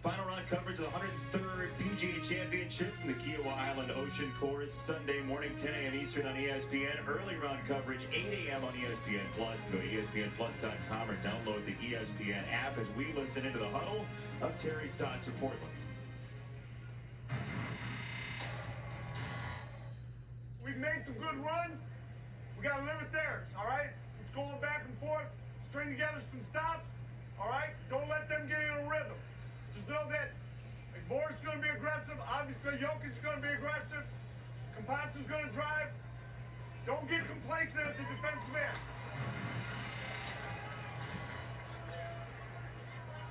Final round coverage of the 103rd PGA Championship from the Kiowa Island Ocean Course, Sunday morning, 10 a.m. Eastern on ESPN. Early round coverage, 8 a.m. on ESPN Plus. Go to ESPNplus.com or download the ESPN app as we listen into the huddle of Terry Stotts of Portland. We've made some good runs. We got to limit theirs, all right? It's going back and forth. String together some stops, all right? Don't let them get in a rhythm. Just know that Morris is going to be aggressive. Obviously, Jokic is going to be aggressive. Campazzo's going to drive. Don't get complacent at the defensive end.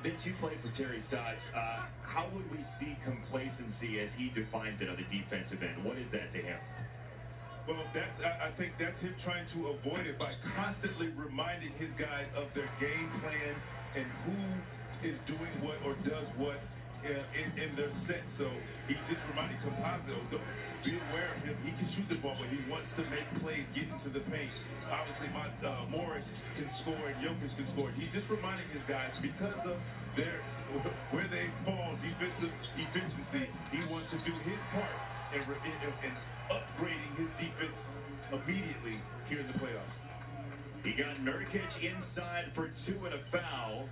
Vince, you played for Terry Stotts. How would we see complacency as he defines it on the defensive end? What is that to him? Well, I think that's him trying to avoid it by constantly reminding his guys of their game plan and who is doing what or does what in their set. So he's just reminding Campazzo, be aware of him. He can shoot the ball, but he wants to make plays, get into the paint. Obviously, Morris can score and Jokic can score. He's just reminding his guys because of where they fall defensive efficiency. He wants to do his part in upgrading his defense immediately here in the playoffs. He got Nurkic inside for 2 and a foul.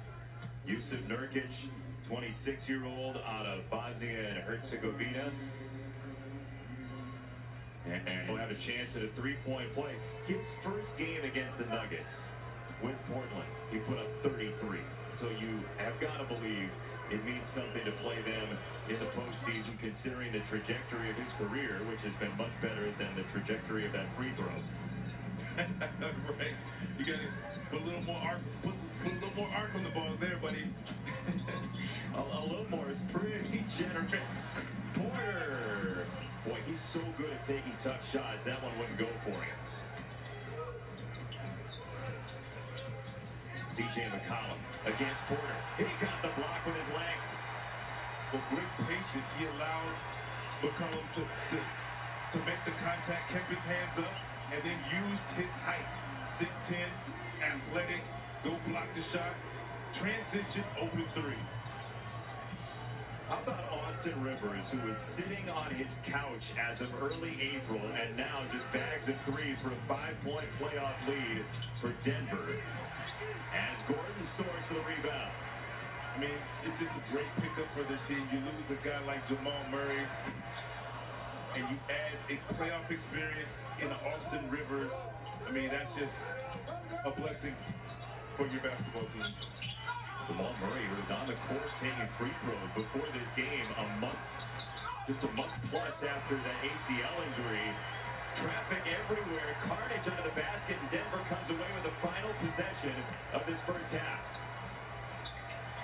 Yusuf Nurkic, 26-year-old out of Bosnia and Herzegovina. And he'll have a chance at a three-point play. His first game against the Nuggets with Portland, he put up 33. So you have got to believe it means something to play them in the postseason, considering the trajectory of his career, which has been much better than the trajectory of that free throw. Right. You got to put a little more arc, put a little more arc on the ball there, buddy. a little more is pretty generous. Porter. Boy, he's so good at taking tough shots. That one wouldn't go for him. C.J. McCollum against Porter. He got the block with his length. With great patience, he allowed McCollum to make the contact, kept his hands up, and then used his height. 6'10", athletic, go block the shot, transition, open three. How about Austin Rivers, who was sitting on his couch as of early April and now just bags a three for a 5-point playoff lead for Denver as Gordon soars for the rebound. I mean, it's just a great pickup for the team. You lose a guy like Jamal Murray, and you add a playoff experience in Austin Rivers. I mean, that's just a blessing for your basketball team. Jamal Murray, who was on the court taking free throws before this game, just a month plus after that ACL injury. Traffic everywhere, carnage under the basket, and Denver comes away with the final possession of this first half.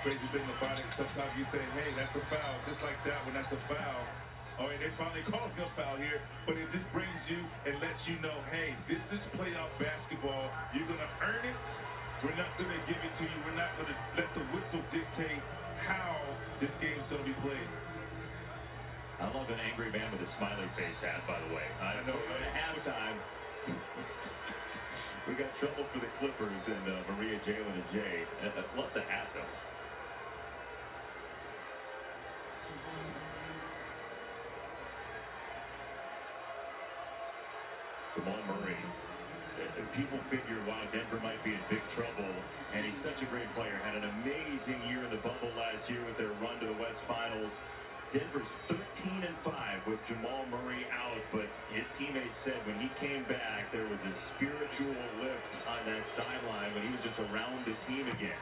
Crazy thing about it, sometimes you say, hey, that's a foul. Just like that, when that's a foul. All right, they finally called a foul here, but it just brings you and lets you know, hey, this is playoff basketball. You're going to earn it. We're not going to give it to you. We're not going to let the whistle dictate how this game's going to be played. I love an angry man with a smiley face hat, by the way. I know at halftime, we got trouble for the Clippers and Maria, Jalen, and Jay. I love the hat, though. Jamal Murray. People figure, wow, Denver might be in big trouble, and he's such a great player. Had an amazing year in the bubble last year with their run to the West Finals. Denver's 13-5 with Jamal Murray out, but his teammates said when he came back, there was a spiritual lift on that sideline when he was just around the team again.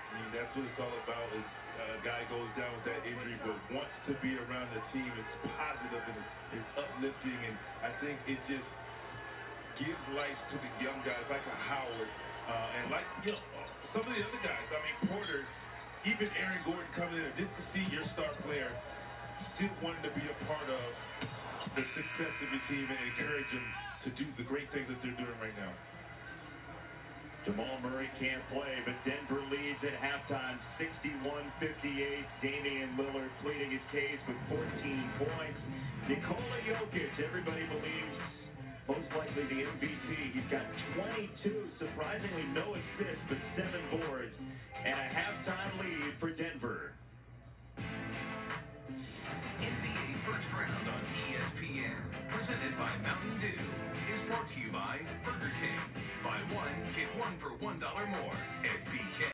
I mean, that's what it's all about, is a guy goes down with that injury but wants to be around the team. It's positive and it's uplifting, and I think it just gives life to the young guys like a Howard and like, you know, some of the other guys. I mean, Porter, even Aaron Gordon coming in just to see your star player still wanting to be a part of the success of your team and encourage them to do the great things that they're doing right now. Jamal Murray can't play, but Denver leads at halftime 61-58. Damian Lillard pleading his case with 14 points. Nikola Jokic, everybody believes most likely the MVP. He's got 22, surprisingly no assists, but 7 boards, and a halftime lead for Denver. NBA First Round on ESPN, presented by Mountain Dew, is brought to you by Burger King. Buy one, get one for $1 more at BK.